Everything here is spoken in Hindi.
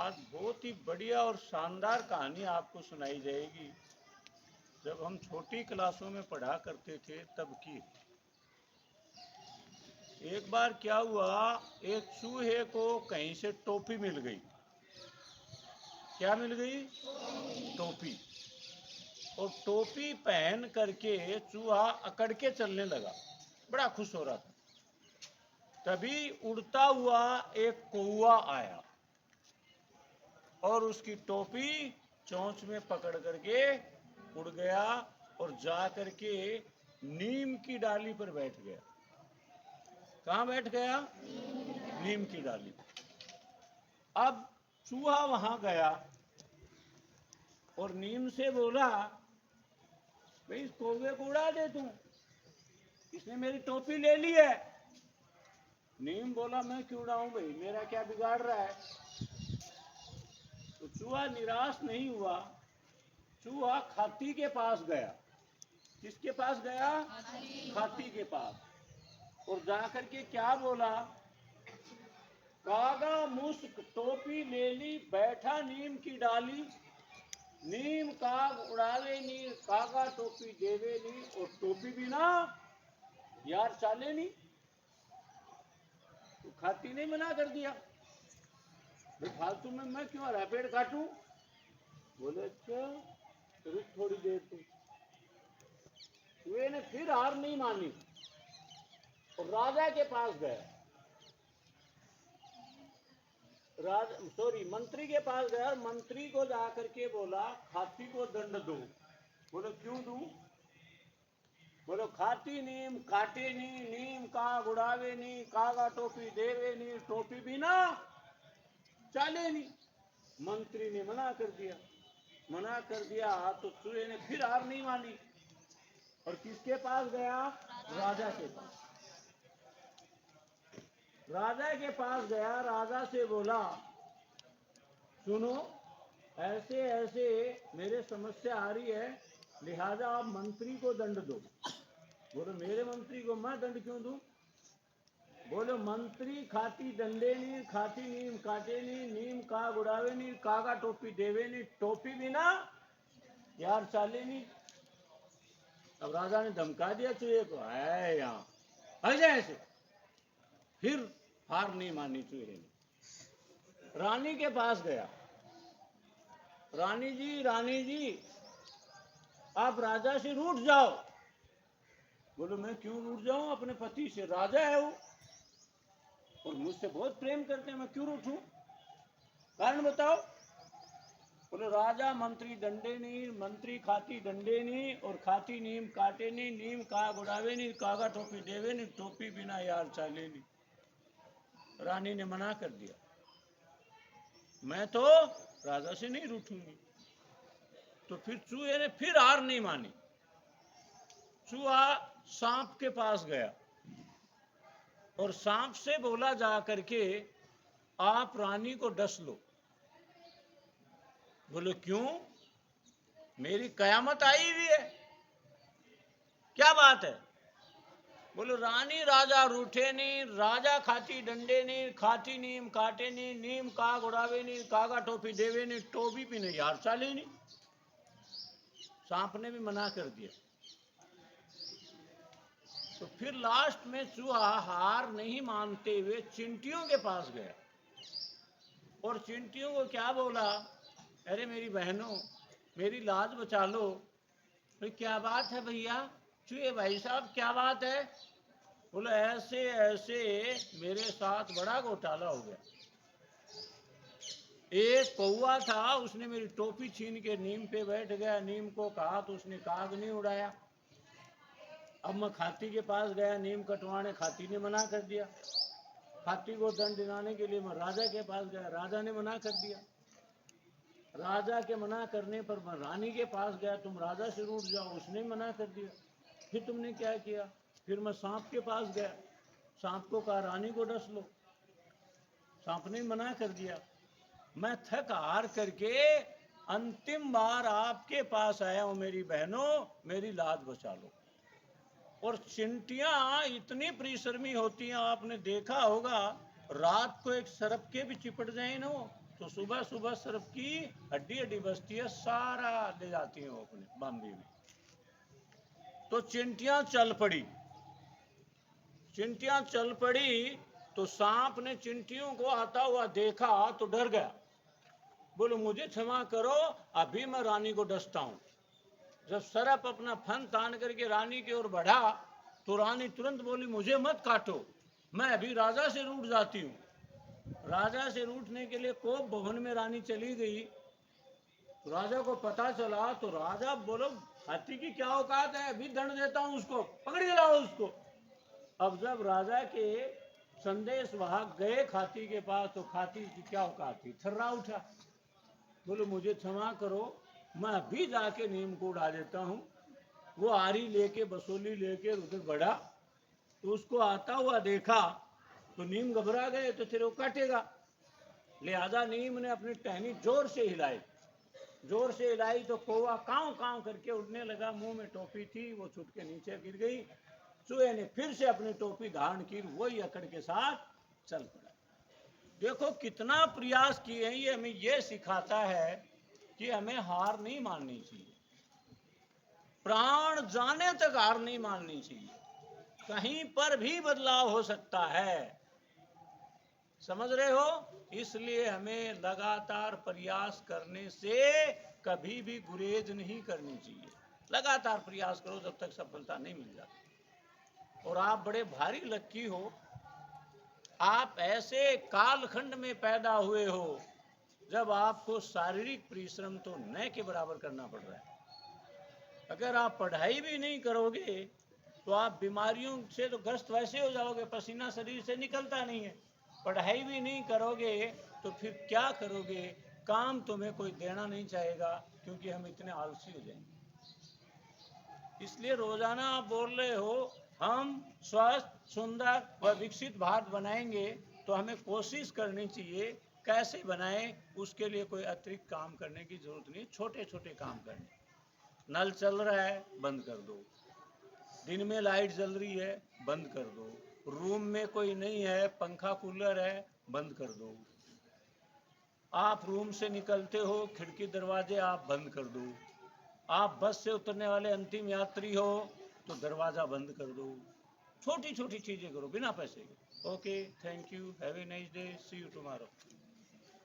आज बहुत ही बढ़िया और शानदार कहानी आपको सुनाई जाएगी। जब हम छोटी क्लासों में पढ़ा करते थे तब की। एक बार क्या हुआ, एक चूहे को कहीं से टोपी मिल गई। क्या मिल गई? टोपी। और टोपी पहन करके चूहा अकड़ के चलने लगा, बड़ा खुश हो रहा था। तभी उड़ता हुआ एक कौवा आया और उसकी टोपी चोंच में पकड़ करके उड़ गया और जा करके नीम की डाली पर बैठ गया। कहाँ बैठ गया? नीम की डाली। अब चूहा वहां गया और नीम से बोला, भाई इस कौवे को उड़ा दे तू, इसने मेरी टोपी ले ली है। नीम बोला, मैं क्यों उड़ाऊं भाई, मेरा क्या बिगाड़ रहा है। तो चूहा निराश नहीं हुआ, चूहा खाती के पास गया। किसके पास गया? खाती के पास। और जाकर के क्या बोला, कागा मुस्क टोपी ले ली, बैठा नीम की डाली, नीम काग उड़ावे नी, कागा टोपी देवे नी, और टोपी भी ना यार चाले नी। तो खाती ने मना कर दिया, फालतू में मैं क्यों हरा पेड़ काटूं। बोले अच्छा रुक थोड़ी देर तू। चूहे ने फिर हार नहीं मानी और राजा के पास गया। मंत्री के पास गया। मंत्री को जाकर के बोला, खाती को दंड दो। बोले क्यों दूं? बोलो खाती नीम काटे नी, नीम काग उड़ावे नी, कागा टोपी देवे नी, टोपी भी ना चाले नी। मंत्री ने मना कर दिया। मना कर दिया तो चूहे ने फिर हार नहीं मानी और किसके पास गया? राजा के पास। राजा के पास गया, राजा से बोला, सुनो ऐसे ऐसे मेरे समस्या आ रही है, लिहाजा आप मंत्री को दंड दो। बोलो मेरे मंत्री को मैं दंड क्यों दूं? बोलो मंत्री खाती दंडे नी, खाती नीम काटे नी, नीम काग उड़ावे नी, कागा टोपी देवे नी, टोपी भी ना यार चाले नी। अब राजा ने धमका दिया चूहे को, है यहाँ आ जाए ऐसे। फिर हार नहीं मानी चूहे ने। रानी के पास गया, रानी जी आप राजा से रूठ जाओ। बोलो मैं क्यों रूठ जाऊं, अपने पति से, राजा है वो और मुझसे बहुत प्रेम करते हैं, मैं क्यों रूठूं, कारण बताओ। बोले राजा मंत्री दंडे नी, मंत्री खाती दंडे नी, और खाती नीम काटे नी, नीम काग उड़ावे नी, कागा टोपी देवे नी, टोपी बिना यार चाले नी। रानी ने मना कर दिया, मैं तो राजा से नहीं रूठूंगी। तो फिर चूहे ने फिर हार नहीं मानी। चूहा सांप के पास गया और सांप से बोला जा करके, आप रानी को डस लो। बोले क्यों, मेरी कयामत आई हुई है, क्या बात है। बोले रानी राजा रूठे नहीं, राजा खाती डंडे नहीं, खाती नीम काटे नहीं, नीम काग उड़ावे नहीं, कागा टोपी देवे नहीं, टोपी भी नहीं यार चाले नहीं। सांप ने भी मना कर दिया। तो फिर लास्ट में चूहा हार नहीं मानते हुए चिंटियों के पास गया और चिंटियों को क्या बोला, अरे मेरी बहनों मेरी लाज बचा लो। तो क्या बात है भैया, चूहे भाई साहब क्या बात है। बोले ऐसे ऐसे मेरे साथ बड़ा घोटाला हो गया। एक कौवा था, उसने मेरी टोपी छीन के नीम पे बैठ गया, नीम को कहा तो उसने काग नहीं उड़ाया। अब मैं खाती के पास गया नीम कटवाने, खाती ने मना कर दिया। खाती को दंड दिलाने के लिए मैं राजा के पास गया, राजा ने मना कर दिया। राजा के मना करने पर मैं रानी के पास गया, तुम राजा से रूठ जाओ, उसने मना कर दिया। फिर तुमने क्या किया, फिर मैं सांप के पास गया, सांप को कहा रानी को डस लो, सांप ने मना कर दिया। मैं थक हार करके अंतिम बार आपके पास आया हूं, मेरी बहनों मेरी लाज बचा लो। और चिंटियां इतनी परिश्रमी होती हैं, आपने देखा होगा रात को एक सरप के भी चिपट जाए ना वो, तो सुबह सुबह सरप की हड्डी हड्डी बसती है, सारा ले जाती है वो अपने बॉम्बे में। तो चिंटियां चल पड़ी, चिंटियां चल पड़ी, तो सांप ने चिंटियों को आता हुआ देखा तो डर गया, बोलो मुझे क्षमा करो, अभी मैं रानी को डसता हूं। जब सरप अपना फन तान करके रानी की ओर बढ़ा, तो रानी तुरंत बोली मुझे मत काटो, मैं अभी राजा से रूठ जाती हूं। राजा से रूठने के लिए कोप भवन में रानी चली गई। तो राजा को पता चला, तो राजा बोलो हाथी की क्या औकात है, अभी दंड देता हूं उसको, पकड़ के लाओ उसको। अब जब राजा के संदेश वाहक गए खाती के पास, तो खाती की क्या औकात थी, थर्रा उठा, बोलो मुझे क्षमा करो, मैं अभी जाके नीम को उड़ा देता हूं। वो आरी लेके बसोली लेके उधर बढ़ा, तो उसको आता हुआ देखा, तो नीम घबरा गए, तो फिर वो काटेगा। लिहाजा नीम ने अपनी टहनी जोर से हिलाई, जोर से हिलाई तो कौवा कांव कांव करके उड़ने लगा। मुंह में टोपी थी, वो छुट के नीचे गिर गई। चूहे ने फिर से अपनी टोपी धारण की, वही अकड़ के साथ चल पड़ा। देखो कितना प्रयास किए हैं, ये हमें ये सिखाता है कि हमें हार नहीं माननी चाहिए, प्राण जाने तक हार नहीं माननी चाहिए, कहीं पर भी बदलाव हो सकता है, समझ रहे हो। इसलिए हमें लगातार प्रयास करने से कभी भी गुरेज नहीं करनी चाहिए, लगातार प्रयास करो जब तक सफलता नहीं मिल जाती। और आप बड़े भारी लक्की हो, आप ऐसे कालखंड में पैदा हुए हो जब आपको शारीरिक परिश्रम तो न के बराबर करना पड़ रहा है। अगर आप पढ़ाई भी नहीं करोगे तो आप बीमारियों से तो ग्रस्त वैसे हो जाओगे, पसीना शरीर से निकलता नहीं है। पढ़ाई भी नहीं करोगे तो फिर क्या करोगे, काम तुम्हें कोई देना नहीं चाहेगा, क्योंकि हम इतने आलसी हो जाएंगे। इसलिए रोजाना आप बोल रहे हो हम स्वस्थ सुंदर व विकसित भारत बनाएंगे, तो हमें कोशिश करनी चाहिए कैसे बनाएं, उसके लिए कोई अतिरिक्त काम करने की जरूरत नहीं, छोटे छोटे काम करने। नल चल रहा है बंद कर दो, दिन में लाइट जल रही है बंद कर दो, रूम में कोई नहीं है पंखा कूलर है बंद कर दो, आप रूम से निकलते हो खिड़की दरवाजे आप बंद कर दो, आप बस से उतरने वाले अंतिम यात्री हो तो दरवाजा बंद कर दो। छोटी छोटी चीजें करो बिना पैसे के। Okay, thank you, have a nice day, see you tomorrow.